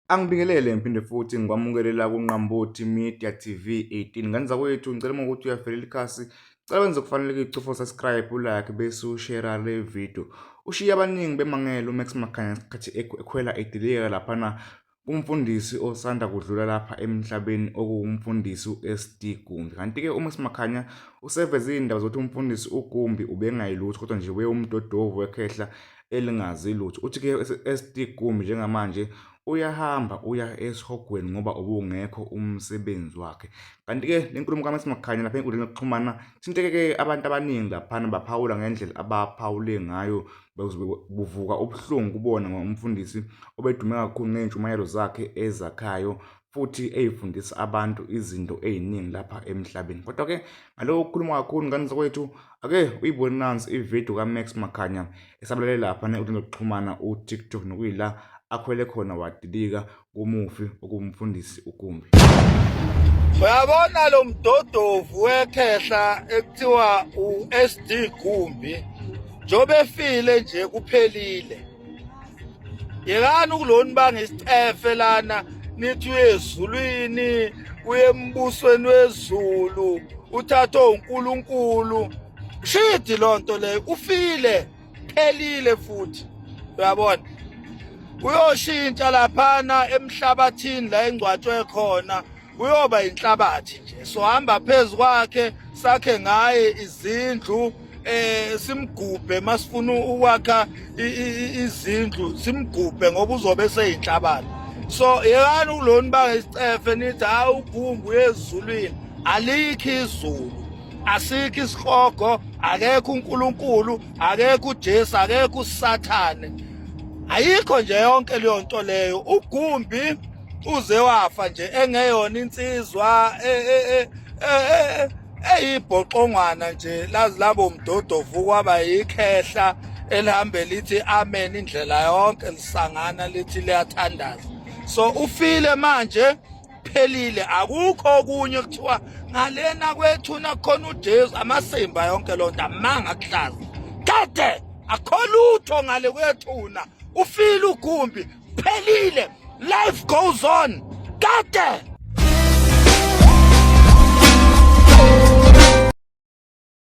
Angibingelele ngiphinde futhi ngikwamukelela kuNqambothi Media TV 18. Ngani zakwethu ngicela ukuthi uyavelela ikhasi. Cela wenze kufanele icofa subscribe, ulike bese ushare le video. Ushiya abaningi bemangele uMax Makhanya ngesikhathi ekhwela edilika laphana kumfundisi osanda kudlula lapha emhlabeni okuwumfundisi uSD Gumbi. Kanti ke uMax Makhanya useveze indaba zokuthi umfundisi uGumbi ubengayilutho kodwa nje umdodovu wekhehla elingazi lutho. Uthi ke uSD Gumbi njengamanje uyahamba uya esihogweni ngoba ubungekho umsebenzi wakhe. Kanti ke lenkulumo kaMax Makhanya lapha enkundleni yokuxhumana thinteke abantu abaningi laphana baphawula ngendlela abaphawule ngayo buvuka ubuhlungu kubona ngomfundisi obedume kakhulu ngentshumayelo zakhe ezakhayo futhi eyifundisa abantu izinto eziningi lapha emhlabeni. Kodwa ke ngaloko ukukhuluma kakhulu ngani zakwethu ake uyibone nansi ivideo kaMax Makhanya esabelalela lapha enkundleni yokuxhumana uTikTok nokuyila akhwele khona wadilika kumufi okumfundisi uGumbi. Uyabona lo mdodovu wekhehla ekuthiwa uSD Gumbi njobe efile nje kuphelile. Yekani ukuloni bangisicefe lana nithi uyezulwini uyembusweni wezulu uthatha uNkulunkulu. Shidi lonto le ufile phelile futhi. Uyabona? Uyoshintsha laphana emhlabathini la engcwatshwe khona uyoba inhlabathi nje. So hamba phezulu kwakhe sakhe ngaye izindlu simgubhe masifuna ukwakha izindlu simgubhe ngoba uzobe seyinhlabathi. So yekani uloni bangesicefe nithi hawu uGumbi uyezulwini. Alikho izulu, asikho isihogo, akekho uNkulunkulu, akekho uJesu, akekho uSathane. Ayikho nje yonke leyo nto leyo. uGumbi uze wafa nje engeyona insizwa eyibhoqongwana nje lazi labo mdodovu kwaba yikhehla elihambe lithi amen indlela yonke lisangana lithi liyathandaza. So ufile manje phelile, akukho okunye kuthiwa ngalena kwethuna khona uJesu amasimba yonke lonto amanga kuhlaza. Kade akho lutho ngale kwethuna. Ufile uGumbi phelile, life goes on. Kade